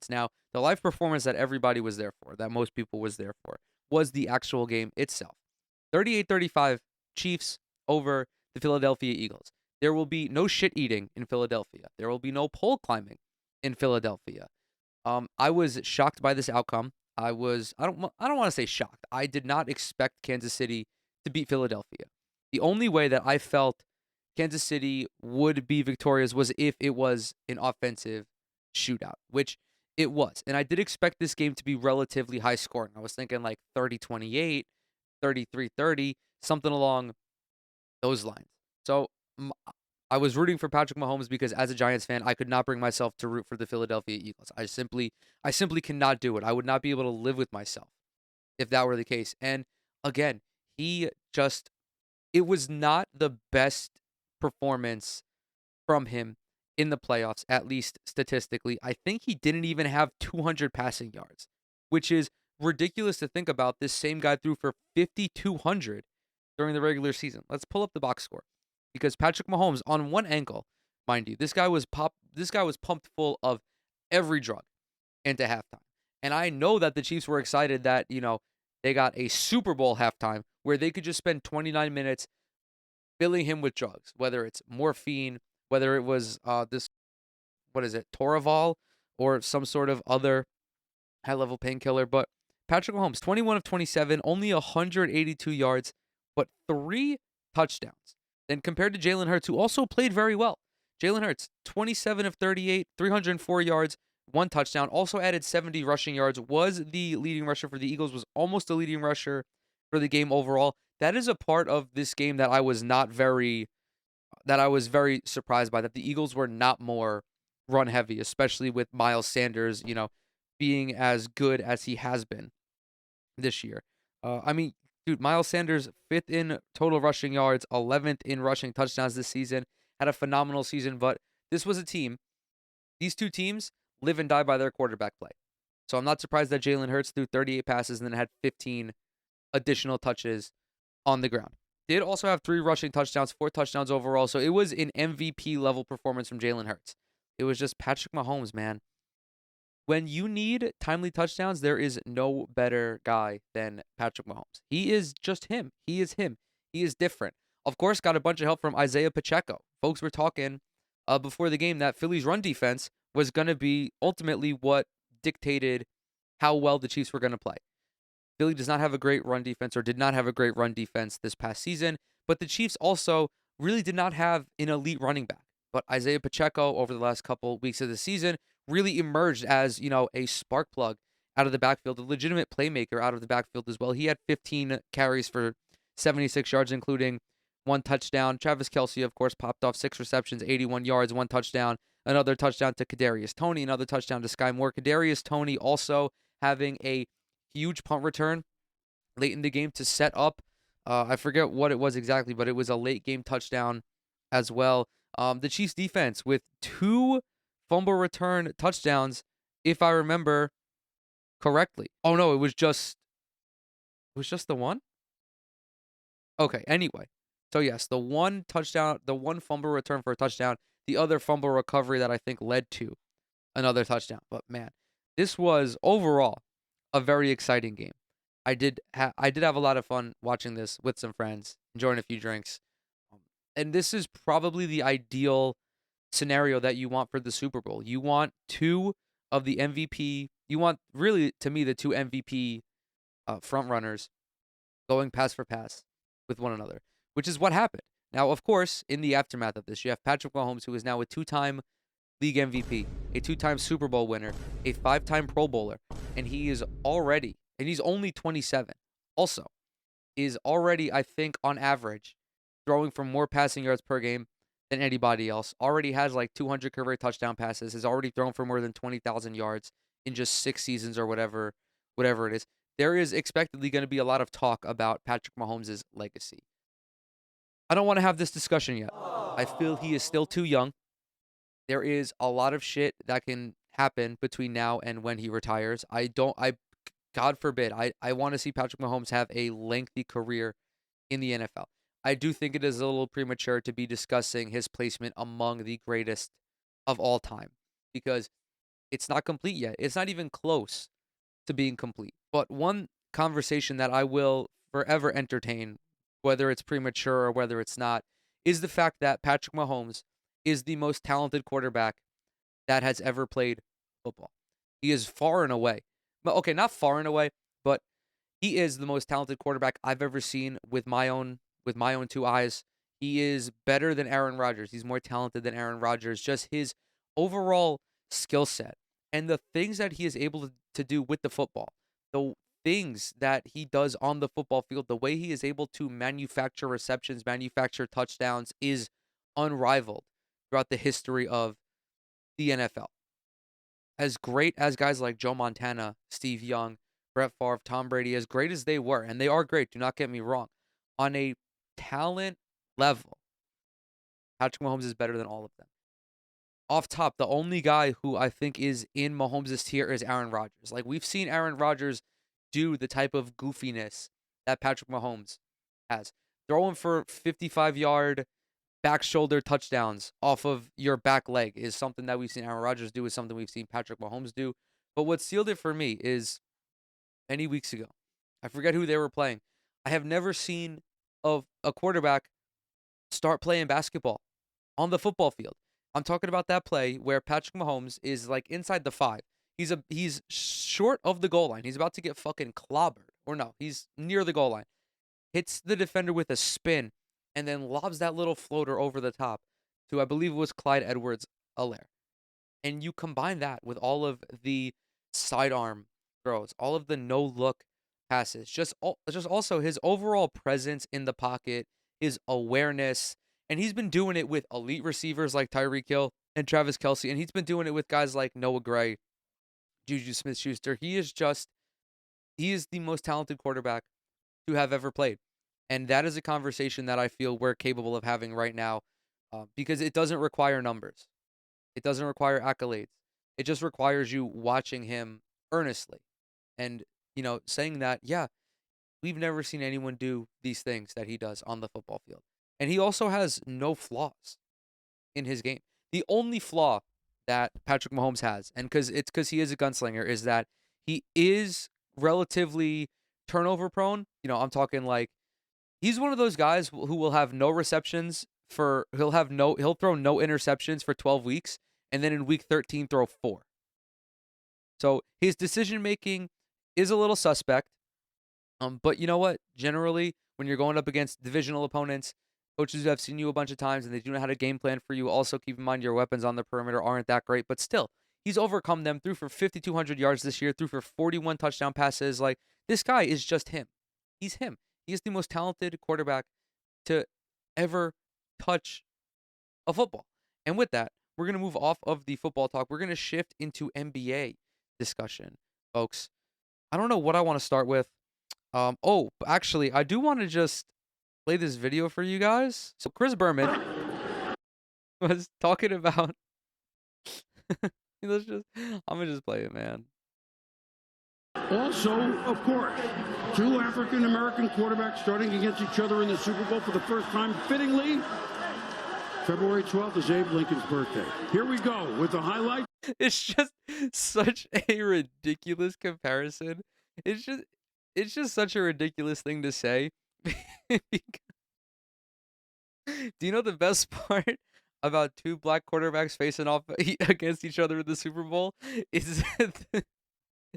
Now, the live performance that everybody was there for, that most people was there for, was the actual game itself. 38-35 Chiefs over the Philadelphia Eagles. There will be no shit eating in Philadelphia. There will be no pole climbing in Philadelphia. I was shocked by this outcome. I don't want to say shocked. I did not expect Kansas City to beat Philadelphia. The only way that I felt Kansas City would be victorious was if it was an offensive shootout, which it was. And I did expect this game to be relatively high scoring. I was thinking like 30-28, 33-30, something along those lines. So m- I was rooting for Patrick Mahomes because as a Giants fan, I could not bring myself to root for the Philadelphia Eagles. I simply cannot do it. I would not be able to live with myself if that were the case. And again, he just it was not the best performance from him in the playoffs, at least statistically. I think he didn't even have 200 passing yards, which is ridiculous to think about. This same guy threw for 5,200 during the regular season. Let's pull up the box score because Patrick Mahomes, on one ankle, mind you, this guy was pumped full of every drug into halftime. And I know that the Chiefs were excited that, they got a Super Bowl halftime where they could just spend 29 minutes filling him with drugs, whether it's morphine, whether it was this, what is it, Toraval, or some sort of other high level painkiller. But Patrick Mahomes, 21 of 27, only 182 yards, but 3 touchdowns. Then compared to Jalen Hurts, who also played very well. Jalen Hurts, 27 of 38, 304 yards, 1 touchdown, also added 70 rushing yards, was the leading rusher for the Eagles, was almost the leading rusher for the game overall. That is a part of this game that I was very surprised by, that the Eagles were not more run heavy, especially with Miles Sanders, being as good as he has been this year. I mean, dude, Miles Sanders, fifth in total rushing yards, 11th in rushing touchdowns this season, had a phenomenal season. But this was a team, these two teams live and die by their quarterback play. So I'm not surprised that Jalen Hurts threw 38 passes and then had 15 additional touches on the ground. Did also have 3 rushing touchdowns, 4 touchdowns overall. So it was an MVP level performance from Jalen Hurts. It was just Patrick Mahomes, man. When you need timely touchdowns, there is no better guy than Patrick Mahomes. He is just him. He is him. He is different. Of course, got a bunch of help from Isaiah Pacheco. Folks were talking before the game that Philly's run defense was going to be ultimately what dictated how well the Chiefs were going to play. Philly does not have a great run defense, or did not have a great run defense this past season, but the Chiefs also really did not have an elite running back. But Isaiah Pacheco, over the last couple weeks of the season, really emerged as, a spark plug out of the backfield, a legitimate playmaker out of the backfield as well. He had 15 carries for 76 yards, including 1 touchdown. Travis Kelce, of course, popped off 6 receptions, 81 yards, 1 touchdown. Another touchdown to Kadarius Toney, another touchdown to Sky Moore. Kadarius Toney also having a huge punt return late in the game to set up. I forget what it was exactly, but it was a late game touchdown as well. The Chiefs defense with 2 fumble return touchdowns, if I remember correctly. Oh no, it was just the one. Okay, anyway. So yes, the one touchdown, the one fumble return for a touchdown, the other fumble recovery that I think led to another touchdown. But man, this was overall a very exciting game. I did have a lot of fun watching this with some friends, enjoying a few drinks. And this is probably the ideal scenario that you want for the Super Bowl. You want two of the MVP. You want, really, to me, the two MVP front runners going pass for pass with one another, which is what happened. Now, of course, in the aftermath of this, you have Patrick Mahomes, who is now a two-time league MVP, a two-time Super Bowl winner, a 5-time Pro Bowler, and he's only 27. Also, is already, I think, on average, throwing for more passing yards per game than anybody else. Already has like 200 career touchdown passes. Has already thrown for more than 20,000 yards in just 6 seasons or whatever it is. There is expectedly going to be a lot of talk about Patrick Mahomes' legacy. I don't want to have this discussion yet. I feel he is still too young. There is a lot of shit that can happen between now and when he retires. God forbid, I want to see Patrick Mahomes have a lengthy career in the NFL. I do think it is a little premature to be discussing his placement among the greatest of all time, because It's not complete yet. It's not even close to being complete. But one conversation that I will forever entertain, whether it's premature or whether it's not, is the fact that Patrick Mahomes is the most talented quarterback that has ever played football. He is far and away. But okay, not far and away, but he is the most talented quarterback I've ever seen with my own two eyes. He is better than Aaron Rodgers. He's more talented than Aaron Rodgers. Just his overall skill set and the things that he is able to do with the football, the things that he does on the football field, the way he is able to manufacture receptions, manufacture touchdowns is unrivaled throughout the history of the NFL. As great as guys like Joe Montana, Steve Young, Brett Favre, Tom Brady, as great as they were, and they are great, do not get me wrong, on a talent level, Patrick Mahomes is better than all of them. Off top, the only guy who I think is in Mahomes' tier is Aaron Rodgers. Like, we've seen Aaron Rodgers do the type of goofiness that Patrick Mahomes has. Throwing for 55-yard back shoulder touchdowns off of your back leg is something that we've seen Aaron Rodgers do, is something we've seen Patrick Mahomes do. But what sealed it for me is many weeks ago, I forget who they were playing. I have never seen of a quarterback start playing basketball on the football field. I'm talking about that play where Patrick Mahomes is like inside the 5. He's short of the goal line. He's about to get fucking clobbered. Or no, he's near the goal line. Hits the defender with a spin and then lobs that little floater over the top to, I believe it was Clyde Edwards-Helaire. And you combine that with all of the sidearm throws, all of the no look passes, just also his overall presence in the pocket, his awareness, and he's been doing it with elite receivers like Tyreek Hill and Travis Kelce, and he's been doing it with guys like Noah Gray, Juju Smith-Schuster. He is the most talented quarterback to have ever played, and that is a conversation that I feel we're capable of having right now, because it doesn't require numbers. It doesn't require accolades. It just requires you watching him earnestly and, saying that, yeah, we've never seen anyone do these things that he does on the football field. And he also has no flaws in his game. The only flaw that Patrick Mahomes has, and because he is a gunslinger, is that he is relatively turnover prone. I'm talking like he's one of those guys who will have no receptions he'll throw no interceptions for 12 weeks and then in week 13 throw 4. So his decision making is a little suspect. But you know what? Generally, when you're going up against divisional opponents, coaches who have seen you a bunch of times and they do know how to game plan for you. Also, keep in mind your weapons on the perimeter aren't that great, but still, he's overcome them. Threw for 5,200 yards this year. Threw for 41 touchdown passes. Like, this guy is just him. He's him. He is the most talented quarterback to ever touch a football. And with that, we're going to move off of the football talk. We're going to shift into NBA discussion, folks. I don't know what I want to start with. Actually, I do want to just play this video for you guys. So Chris Berman was talking about. I'm gonna just play it, man. Also, of course, 2 African-American quarterbacks starting against each other in the Super Bowl for the first time, fittingly. February 12th is Abe Lincoln's birthday. Here we go with the highlight. It's just such a ridiculous comparison. It's just such a ridiculous thing to say. Do you know the best part about 2 black quarterbacks facing off against each other in the Super Bowl is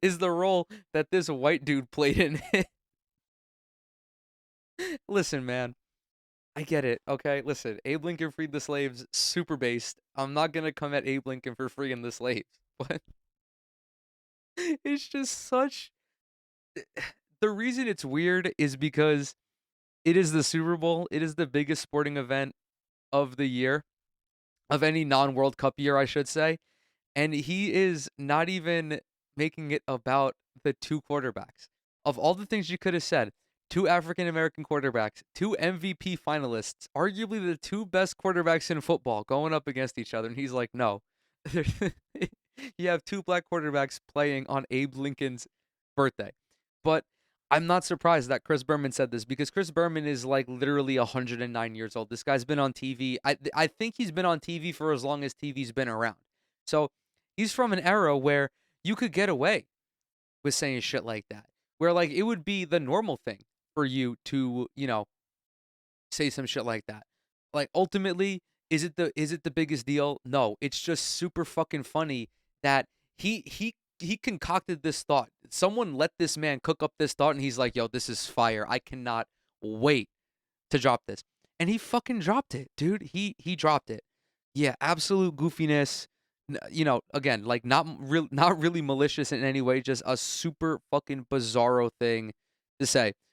is the role that this white dude played in it. Listen, man, I get it. Okay, listen, Abe Lincoln freed the slaves, super based. I'm not gonna come at Abe Lincoln for freeing the slaves, but it's just such. The reason it's weird is because it is the Super Bowl. It is the biggest sporting event of the year, of any non-World Cup year, I should say. And he is not even making it about the 2 quarterbacks. Of all the things you could have said, 2 African American quarterbacks, 2 MVP finalists, arguably the 2 best quarterbacks in football going up against each other. And he's like, no. You have 2 black quarterbacks playing on Abe Lincoln's birthday. But I'm not surprised that Chris Berman said this, because Chris Berman is like literally 109 years old. This guy's been on TV. I think he's been on TV for as long as TV's been around. So He's from an era where you could get away with saying shit like that. Where like it would be the normal thing for you to, say some shit like that. Like ultimately, is it the biggest deal? No, it's just super fucking funny that he concocted this thought. Someone let this man cook up this thought and he's like, "Yo, this is fire. I cannot wait to drop this." And he fucking dropped it, dude. He dropped it. Yeah, absolute goofiness. Again, like not really malicious in any way, just a super fucking bizarro thing to say.